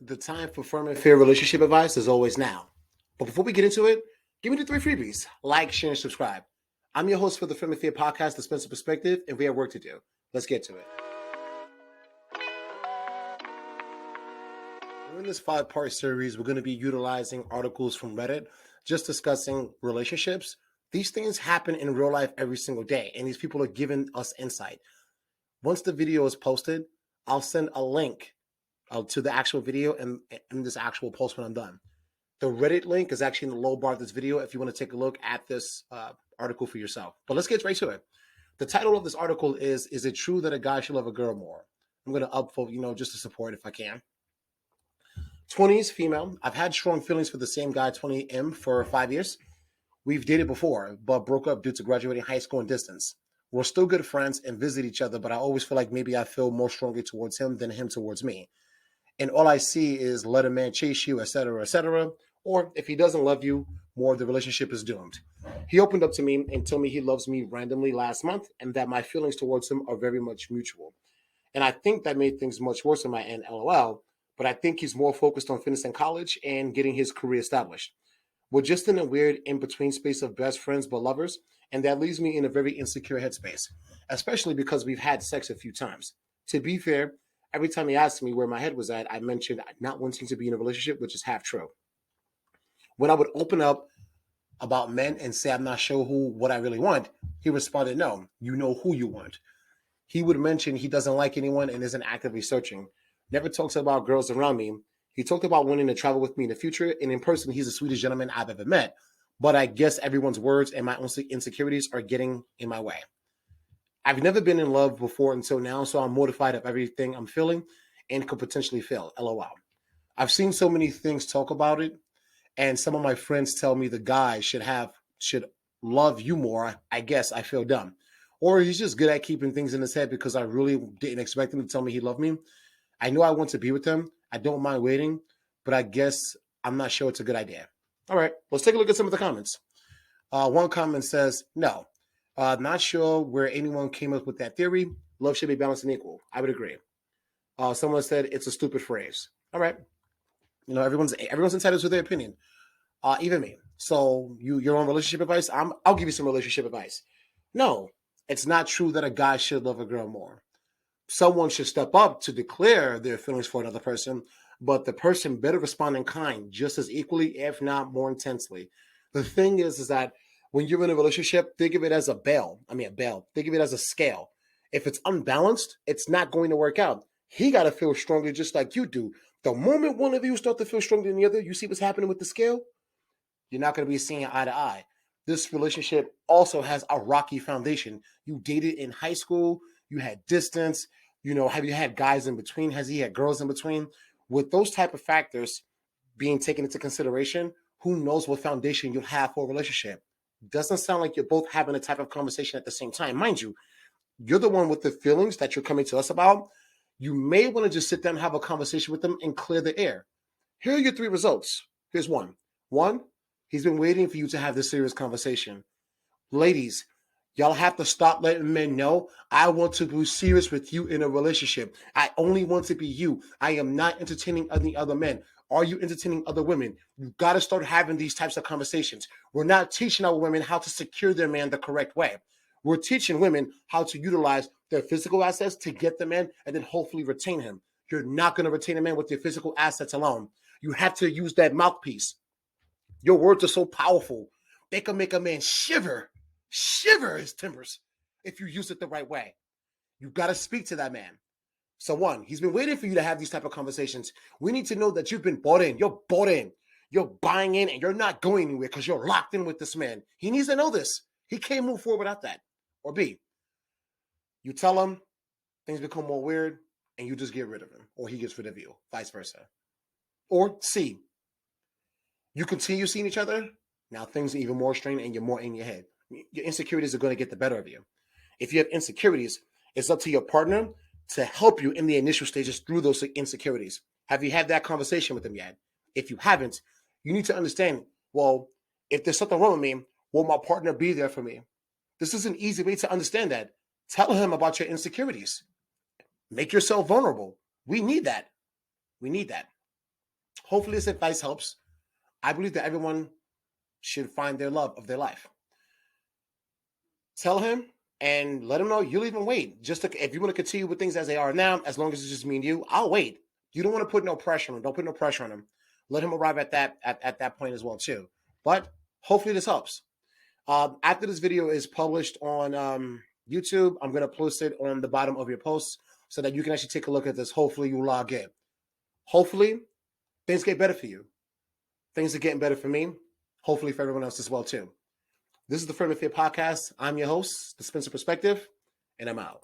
The time for firm and fair relationship advice is always now. But before we get into it, give me the three freebies: like, share, and subscribe. I'm your host for the Firm and Fair podcast, The Spencer Perspective, and we have work to do. Let's get to it. During this 5-part series, we're going to be utilizing articles from Reddit, just discussing relationships. These things happen in real life every single day, and these people are giving us insight. Once the video is posted, I'll send a link to the actual video and this actual post when I'm done. The Reddit link is actually in the low bar of this video if you want to take a look at this article for yourself. But let's get right to it. The title of this article is it true that a guy should love a girl more? I'm going to upvote, just to support if I can. 20s, female. I've had strong feelings for the same guy, 20M, for 5 years. We've dated before, but broke up due to graduating high school and distance. We're still good friends and visit each other, but I always feel like maybe I feel more strongly towards him than him towards me. And all I see is let a man chase you, etc., etc. Or if he doesn't love you more, the relationship is doomed. He opened up to me and told me he loves me randomly last month and that my feelings towards him are very much mutual. And I think that made things much worse on my end, LOL. But I think he's more focused on finishing college and getting his career established. We're just in a weird in-between space of best friends but lovers, and that leaves me in a very insecure headspace, especially because we've had sex a few times. To be fair, every time he asked me where my head was at, I mentioned not wanting to be in a relationship, which is half true. When I would open up about men and say I'm not sure what I really want, he responded, no, you know who you want. He would mention he doesn't like anyone and isn't actively searching. Never talks about girls around me. He talked about wanting to travel with me in the future, and in person, he's the sweetest gentleman I've ever met. But I guess everyone's words and my own insecurities are getting in my way. I've never been in love before until now, so I'm mortified of everything I'm feeling and could potentially fail. LOL. I've seen so many things talk about it, and some of my friends tell me the guy should love you more. I guess I feel dumb. Or he's just good at keeping things in his head because I really didn't expect him to tell me he loved me. I know I want to be with him. I don't mind waiting, but I guess I'm not sure it's a good idea. All right, let's take a look at some of the comments. One comment says, no, not sure where anyone came up with that theory. Love should be balanced and equal. I would agree. Someone said it's a stupid phrase. All right. Everyone's entitled to their opinion, even me. So your own relationship advice, I'll give you some relationship advice. No, it's not true that a guy should love a girl more. Someone should step up to declare their feelings for another person, but the person better respond in kind just as equally, if not more intensely. The thing is that when you're in a relationship, think of it as a bell. Think of it as a scale. If it's unbalanced, it's not going to work out. He got to feel strongly just like you do. The moment one of you start to feel stronger than the other, you see what's happening with the scale? You're not going to be seeing eye to eye. This relationship also has a rocky foundation. You dated in high school. You had distance. Have you had guys in between? Has he had girls in between? With those type of factors being taken into consideration, who knows what foundation you'll have for a relationship? Doesn't sound like you're both having a type of conversation at the same time. Mind you, you're the one with the feelings that you're coming to us about. You may want to just sit down and have a conversation with them and clear the air. Here are your 3 results. Here's one. One, he's been waiting for you to have this serious conversation. Ladies, y'all have to stop letting men know I want to be serious with you in a relationship. I only want to be you. I am not entertaining any other men. Are you entertaining other women? You've got to start having these types of conversations. We're not teaching our women how to secure their man the correct way. We're teaching women how to utilize their physical assets to get the man and then hopefully retain him. You're not going to retain a man with your physical assets alone. You have to use that mouthpiece. Your words are so powerful. They can make a man shiver his timbers if you use it the right way. You've got to speak to that man. So one, he's been waiting for you to have these type of conversations. We need to know that you've been bought in. You're bought in. You're buying in and you're not going anywhere because you're locked in with this man. He needs to know this. He can't move forward without that. Or B, you tell him, things become more weird and you just get rid of him or he gets rid of you, vice versa. Or C, you continue seeing each other. Now things are even more strained and you're more in your head. Your insecurities are going to get the better of you. If you have insecurities, it's up to your partner to help you in the initial stages through those insecurities. Have you had that conversation with them yet? If you haven't, you need to understand, well, if there's something wrong with me, will my partner be there for me? This is an easy way to understand that. Tell him about your insecurities. Make yourself vulnerable. We need that. We need that. Hopefully this advice helps. I believe that everyone should find their love of their life. Tell him and let him know you'll even wait. If you want to continue with things as they are now, as long as it's just me and you, I'll wait. You don't want to put no pressure on him. Don't put no pressure on him. Let him arrive at that point as well too. But hopefully this helps. After this video is published on YouTube, I'm going to post it on the bottom of your post so that you can actually take a look at this. Hopefully you log in. Hopefully things get better for you. Things are getting better for me. Hopefully for everyone else as well too. This is the Firm and Fair Podcast. I'm your host, The Spencer Perspective, and I'm out.